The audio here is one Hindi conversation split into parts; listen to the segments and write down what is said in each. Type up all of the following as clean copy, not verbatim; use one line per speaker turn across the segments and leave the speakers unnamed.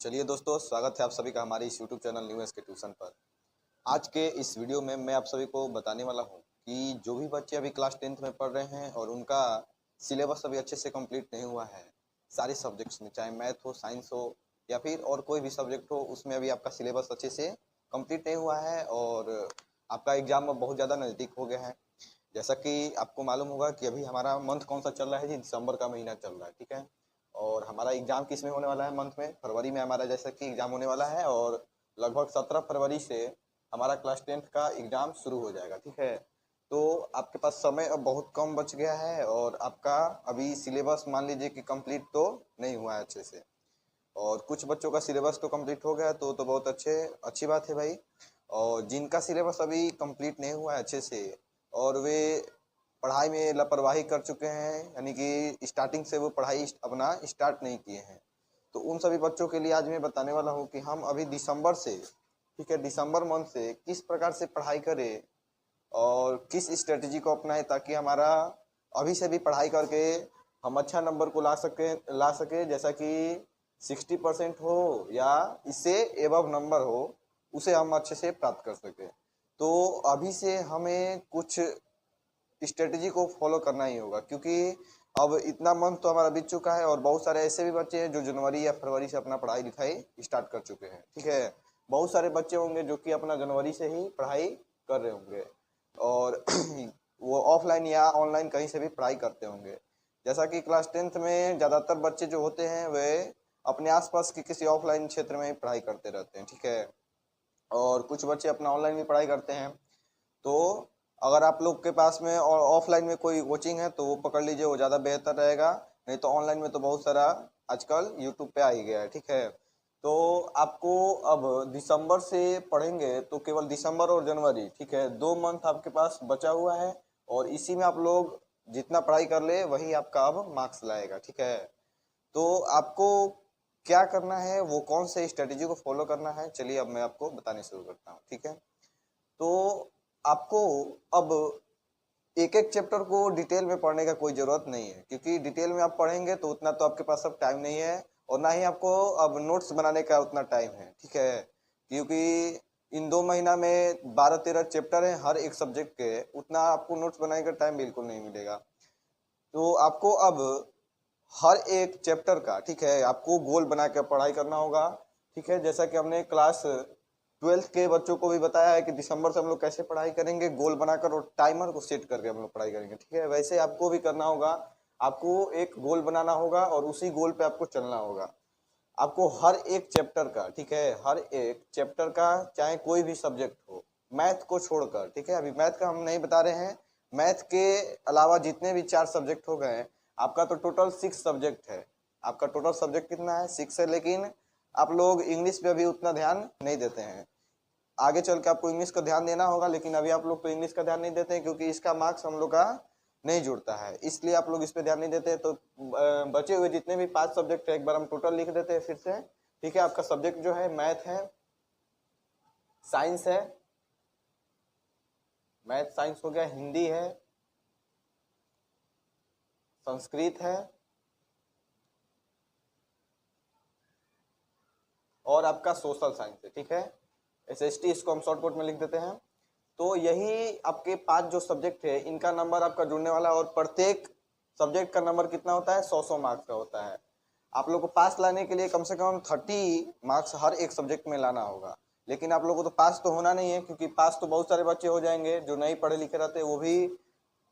चलिए दोस्तों, स्वागत है आप सभी का हमारे इस YouTube channel new SK tuition पर। आज के इस वीडियो में मैं आप सभी को बताने वाला हूं कि जो भी बच्चे अभी क्लास 10th में पढ़ रहे हैं और उनका सिलेबस अभी अच्छे से कंप्लीट नहीं हुआ है, सारे सब्जेक्ट्स में, चाहे मैथ हो, साइंस हो या फिर और कोई भी सब्जेक्ट हो, उसमें अभी आपका सिलेबस अच्छे से कंप्लीट नहीं हुआ है और आपका एग्जाम अब बहुत ज़्यादा नज़दीक हो गया है। जैसा कि आपको मालूम होगा कि अभी हमारा मंथ कौन सा चल रहा है जी, दिसंबर का महीना चल रहा है, ठीक है। और हमारा एग्जाम किस में होने वाला है, मंथ में फरवरी में हमारा जैसा कि एग्जाम होने वाला है और लगभग 17 फरवरी से हमारा क्लास 10th का एग्जाम शुरू हो जाएगा, ठीक है। तो आपके पास समय अब बहुत कम बच गया है और आपका अभी सिलेबस मान लीजिए कि कंप्लीट तो नहीं हुआ है अच्छे से, और कुछ बच्चों का सिलेबस तो कंप्लीट हो गया तो बहुत अच्छी बात है भाई। और जिनका सिलेबस अभी कंप्लीट नहीं हुआ है अच्छे से और वे पढ़ाई में लापरवाही कर चुके हैं, यानी कि स्टार्टिंग से वो पढ़ाई अपना स्टार्ट नहीं किए हैं, तो उन सभी बच्चों के लिए आज मैं बताने वाला हूँ कि हम अभी दिसंबर से, ठीक है, दिसंबर मंथ से किस प्रकार से पढ़ाई करें और किस स्ट्रेटजी को अपनाएं ताकि हमारा अभी से भी पढ़ाई करके हम अच्छा नंबर को ला सके, जैसा कि 60% हो या इससे एबव नंबर हो, उसे हम अच्छे से प्राप्त कर सके। तो अभी से हमें कुछ स्ट्रेटजी को फॉलो करना ही होगा, क्योंकि अब इतना मंथ तो हमारा बीत चुका है और बहुत सारे ऐसे भी बच्चे हैं जो जनवरी या फरवरी से अपना पढ़ाई लिखाई स्टार्ट कर चुके हैं, ठीक है। बहुत सारे बच्चे होंगे जो कि अपना जनवरी से ही पढ़ाई कर रहे होंगे और वो ऑफलाइन या ऑनलाइन कहीं से भी पढ़ाई करते होंगे। जैसा कि क्लास 10th में ज़्यादातर बच्चे जो होते हैं वे अपने आसपास के किसी ऑफलाइन क्षेत्र में ही पढ़ाई करते रहते हैं, ठीक है। और कुछ बच्चे अपना ऑनलाइन भी पढ़ाई करते हैं। तो अगर आप लोग के पास में और ऑफलाइन में कोई कोचिंग है तो वो पकड़ लीजिए, वो ज़्यादा बेहतर रहेगा। नहीं तो ऑनलाइन में तो बहुत सारा आजकल यूट्यूब पे आ ही गया है, ठीक है। तो आपको अब दिसंबर से पढ़ेंगे तो केवल दिसंबर और जनवरी, ठीक है, 2 मंथ आपके पास बचा हुआ है और इसी में आप लोग जितना पढ़ाई कर ले वही आपका अब मार्क्स लाएगा, ठीक है। तो आपको क्या करना है, वो कौन से स्ट्रेटेजी को फॉलो करना है, चलिए अब मैं आपको बताने शुरू करता हूँ, ठीक है। तो आपको अब एक एक चैप्टर को डिटेल में पढ़ने का कोई ज़रूरत नहीं है, क्योंकि डिटेल में आप पढ़ेंगे तो उतना तो आपके पास अब टाइम नहीं है और ना ही आपको अब नोट्स बनाने का उतना टाइम है, ठीक है। क्योंकि इन 2 महीना में 12-13 चैप्टर हैं हर एक सब्जेक्ट के, उतना आपको नोट्स बनाने का टाइम बिल्कुल नहीं मिलेगा। तो आपको अब हर एक चैप्टर का, ठीक है, आपको गोल बना के पढ़ाई करना होगा, ठीक है। जैसा कि हमने क्लास 12th के बच्चों को भी बताया है कि दिसंबर से हम लोग कैसे पढ़ाई करेंगे, गोल बनाकर और टाइमर को सेट करके हम लोग पढ़ाई करेंगे, ठीक है। वैसे आपको भी करना होगा, आपको एक गोल बनाना होगा और उसी गोल पे आपको चलना होगा। आपको हर एक चैप्टर का, ठीक है, हर एक चैप्टर का, चाहे कोई भी सब्जेक्ट हो, मैथ को छोड़कर, ठीक है, अभी मैथ का हम नहीं बता रहे हैं, मैथ के अलावा जितने भी 4 सब्जेक्ट हो गए, आपका तो टोटल 6 सब्जेक्ट है। आपका टोटल सब्जेक्ट कितना है, 6 है, लेकिन आप लोग इंग्लिश पे अभी उतना ध्यान नहीं देते हैं। आगे चल के आपको इंग्लिश का ध्यान देना होगा, लेकिन अभी आप लोग तो इंग्लिश का ध्यान नहीं देते हैं क्योंकि इसका मार्क्स हम लोग का नहीं जुड़ता है, इसलिए आप लोग इस पे ध्यान नहीं देते। तो बचे हुए जितने भी 5 सब्जेक्ट है एक बार हम टोटल लिख देते हैं फिर से, ठीक है। आपका सब्जेक्ट जो है मैथ है, साइंस है, मैथ साइंस हो गया, हिंदी है, संस्कृत है और आपका सोशल साइंस है, ठीक है। एसएसटी इसको हम शॉर्टकट में लिख देते हैं। तो यही आपके 5 जो सब्जेक्ट है इनका नंबर आपका जुड़ने वाला है और प्रत्येक सब्जेक्ट का नंबर कितना होता है, 100 मार्क्स का होता है। आप लोग को पास लाने के लिए कम से कम 30 मार्क्स हर एक सब्जेक्ट में लाना होगा, लेकिन आप लोगों को तो पास तो होना नहीं है, क्योंकि पास तो बहुत सारे बच्चे हो जाएंगे जो नहीं पढ़े लिखे रहते, वो भी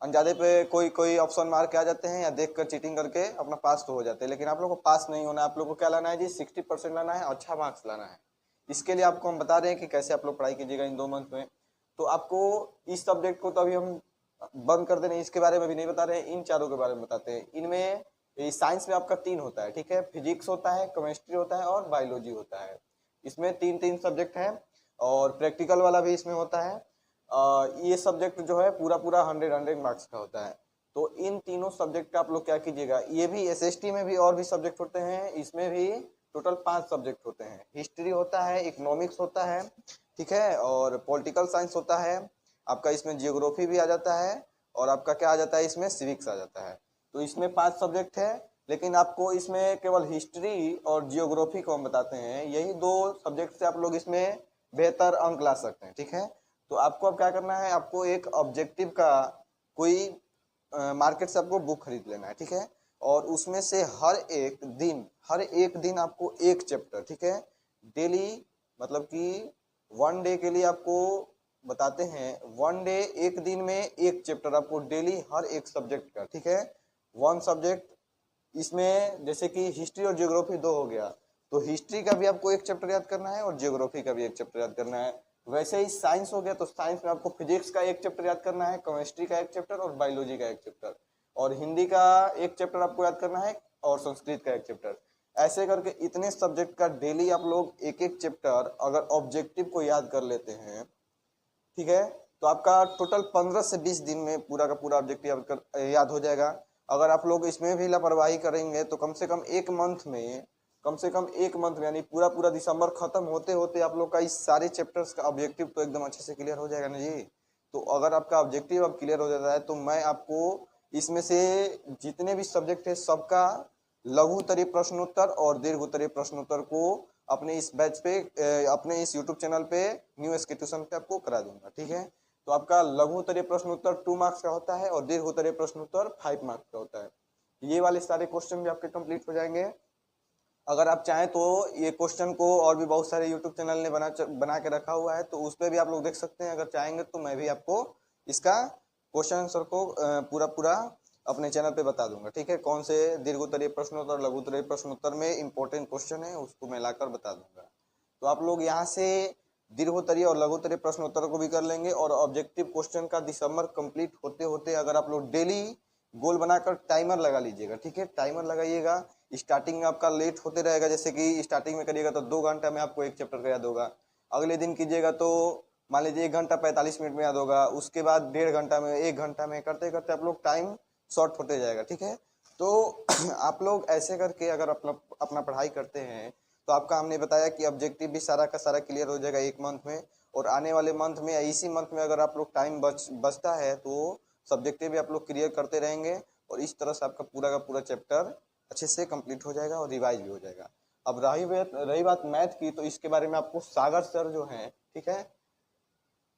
अनजाने पे कोई कोई ऑप्शन मार के आ जाते हैं या देख कर चीटिंग करके अपना पास तो हो जाते हैं। लेकिन आप लोग को पास नहीं होना है, आप लोग को क्या लाना है जी, 60% लाना है, अच्छा मार्क्स लाना है। इसके लिए आपको हम बता रहे हैं कि कैसे आप लोग पढ़ाई कीजिएगा इन 2 मंथ में। तो आपको इस सब्जेक्ट को तो अभी हम बंद कर देने, इसके बारे में भी नहीं बता रहे हैं, इन चारों के बारे में बताते हैं। इनमें साइंस में आपका 3 होता है, ठीक है, फिजिक्स होता है, केमिस्ट्री होता है और बायोलॉजी होता है। इसमें 3-3 सब्जेक्ट हैं और प्रैक्टिकल वाला भी इसमें होता है। ये सब्जेक्ट जो है पूरा पूरा 100 मार्क्स का होता है। तो इन तीनों सब्जेक्ट का आप लोग क्या कीजिएगा, ये भी एसएसटी में भी और भी सब्जेक्ट होते हैं, इसमें भी टोटल 5 सब्जेक्ट होते हैं। हिस्ट्री होता है, इकोनॉमिक्स होता है, ठीक है, और पॉलिटिकल साइंस होता है, आपका इसमें जियोग्राफी भी आ जाता है और आपका क्या आ जाता है, इसमें सिविक्स आ जाता है। तो इसमें 5 सब्जेक्ट है लेकिन आपको इसमें केवल हिस्ट्री और जियोग्राफी को हम बताते हैं, यही दो सब्जेक्ट से आप लोग इसमें बेहतर अंक ला सकते हैं। ठीक है, तो आपको अब क्या करना है, आपको एक ऑब्जेक्टिव का कोई मार्केट से आपको बुक खरीद लेना है। ठीक है, और उसमें से हर एक दिन आपको एक चैप्टर, ठीक है, डेली मतलब कि वन डे के लिए आपको बताते हैं, वन डे एक दिन में एक चैप्टर आपको डेली हर एक सब्जेक्ट का, ठीक है, वन सब्जेक्ट। इसमें जैसे कि हिस्ट्री और ज्योग्राफी दो हो गया, तो हिस्ट्री का भी आपको एक चैप्टर याद करना है और ज्योग्राफी का भी एक चैप्टर याद करना है। वैसे ही साइंस हो गया, तो साइंस में आपको फिजिक्स का एक चैप्टर याद करना है, केमिस्ट्री का एक चैप्टर और बायोलॉजी का एक चैप्टर, और हिंदी का एक चैप्टर आपको याद करना है और संस्कृत का एक चैप्टर। ऐसे करके इतने सब्जेक्ट का डेली आप लोग एक एक चैप्टर अगर ऑब्जेक्टिव को याद कर लेते हैं, ठीक है, तो आपका टोटल 15 से 20 दिन में पूरा का पूरा ऑब्जेक्टिव याद हो जाएगा। अगर आप लोग इसमें भी लापरवाही करेंगे तो कम से कम एक मंथ में, यानी पूरा पूरा दिसंबर खत्म होते होते आप लोग का इस सारे चैप्टर्स का ऑब्जेक्टिव तो एकदम अच्छे से क्लियर हो जाएगा ना जी। तो अगर आपका ऑब्जेक्टिव अब क्लियर हो जाता है तो मैं आपको इसमें से जितने भी सब्जेक्ट है सबका लघु उत्तरीय प्रश्नोत्तर और दीर्घ उत्तरीय प्रश्नोत्तर को अपने इस बैच पे, अपने इस यूट्यूब चैनल पे न्यू एसके ट्यूशन पे आपको करा दूंगा। ठीक है, तो आपका लघु उत्तरीय प्रश्नोत्तर 2 मार्क्स का होता है और दीर्घ उत्तरीय प्रश्नोत्तर 5 मार्क्स का होता है। ये वाले सारे क्वेश्चन भी आपके कंप्लीट हो जाएंगे। अगर आप चाहें तो ये क्वेश्चन को और भी बहुत सारे यूट्यूब चैनल ने बना के रखा हुआ है, तो उस पर भी आप लोग देख सकते हैं। अगर चाहेंगे तो मैं भी आपको इसका क्वेश्चन आंसर को पूरा पूरा अपने चैनल पे बता दूंगा। ठीक है, कौन से दीर्घ उत्तरीय प्रश्नोत्तर लघु उत्तरीय प्रश्नोत्तर में इंपॉर्टेंट क्वेश्चन है उसको मैं लाकर बता दूंगा। तो आप लोग यहाँ से दीर्घ उत्तरीय और लघु उत्तरीय प्रश्नोत्तर को भी कर लेंगे और ऑब्जेक्टिव क्वेश्चन का दिसंबर कंप्लीट होते होते अगर आप लोग डेली गोल बनाकर टाइमर लगा लीजिएगा। ठीक है, टाइमर लगाइएगा। स्टार्टिंग में आपका लेट होते रहेगा, जैसे कि स्टार्टिंग में करिएगा तो 2 घंटा में आपको एक चैप्टर का याद होगा। अगले दिन कीजिएगा तो मान लीजिए 1 घंटा 45 मिनट में याद होगा, उसके बाद 1.5 घंटा में, 1 घंटा में, करते करते आप लोग टाइम शॉर्ट होते जाएगा। ठीक है, तो आप लोग ऐसे करके अगर अपना अपना पढ़ाई करते हैं तो आपका हमने बताया कि ऑब्जेक्टिव भी सारा का सारा क्लियर हो जाएगा एक मंथ में, और आने वाले मंथ में या इसी मंथ में अगर आप लोग टाइम बचता है तो सब्जेक्टिव भी आप लोग क्लियर करते रहेंगे और इस तरह से आपका पूरा का पूरा चैप्टर अच्छे से कंप्लीट हो जाएगा और रिवाइज भी हो जाएगा। अब रही बात मैथ की, तो इसके बारे में आपको सागर सर जो हैं, ठीक है,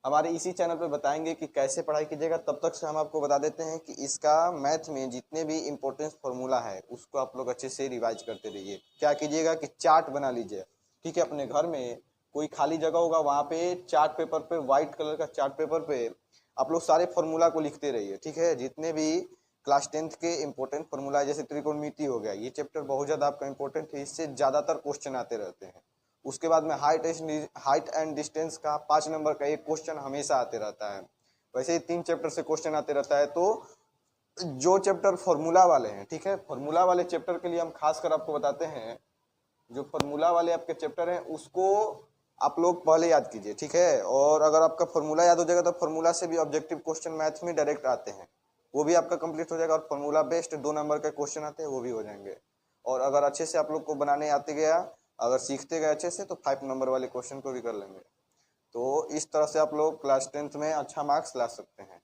हमारे इसी चैनल पे बताएंगे कि कैसे पढ़ाई कीजिएगा। तब तक से हम आपको बता देते हैं कि इसका मैथ में जितने भी इंपॉर्टेंट फॉर्मूला है उसको आप लोग अच्छे से रिवाइज करते रहिए। क्या कीजिएगा कि चार्ट बना लीजिए। ठीक है, अपने घर में कोई खाली जगह होगा वहां पे चार्ट पेपर पे, व्हाइट कलर का चार्ट पेपर पे आप लोग सारे फॉर्मूला को लिखते रहिए। ठीक है, जितने भी क्लास 10th के इंपॉर्टेंट फॉर्मूला, जैसे त्रिकोणमिति हो गया, ये चैप्टर बहुत ज्यादा आपका इंपॉर्टेंट है, इससे ज्यादातर क्वेश्चन आते रहते हैं। उसके बाद में हाइट एंड डिस्टेंस का 5 नंबर का एक क्वेश्चन हमेशा आते रहता है। वैसे ही 3 चैप्टर से क्वेश्चन आते रहता है। तो जो चैप्टर फॉर्मूला वाले हैं, ठीक है, फॉर्मूला वाले चैप्टर के लिए हम खासकर आपको बताते हैं, जो फॉर्मूला वाले आपके चैप्टर हैं उसको आप लोग पहले याद कीजिए। ठीक है, और अगर आपका फॉर्मूला याद हो जाएगा तो फॉर्मूला से भी ऑब्जेक्टिव क्वेश्चन मैथ में डायरेक्ट आते हैं, वो भी आपका कंप्लीट हो जाएगा। और फॉर्मूला बेस्ड 2 नंबर के क्वेश्चन आते हैं, वो भी हो जाएंगे। और अगर अच्छे से आप लोग को बनाने आते गया, अगर सीखते गए अच्छे से, तो 5 नंबर वाले क्वेश्चन को भी कर लेंगे। तो इस तरह से आप लोग क्लास 10th में अच्छा मार्क्स ला सकते हैं।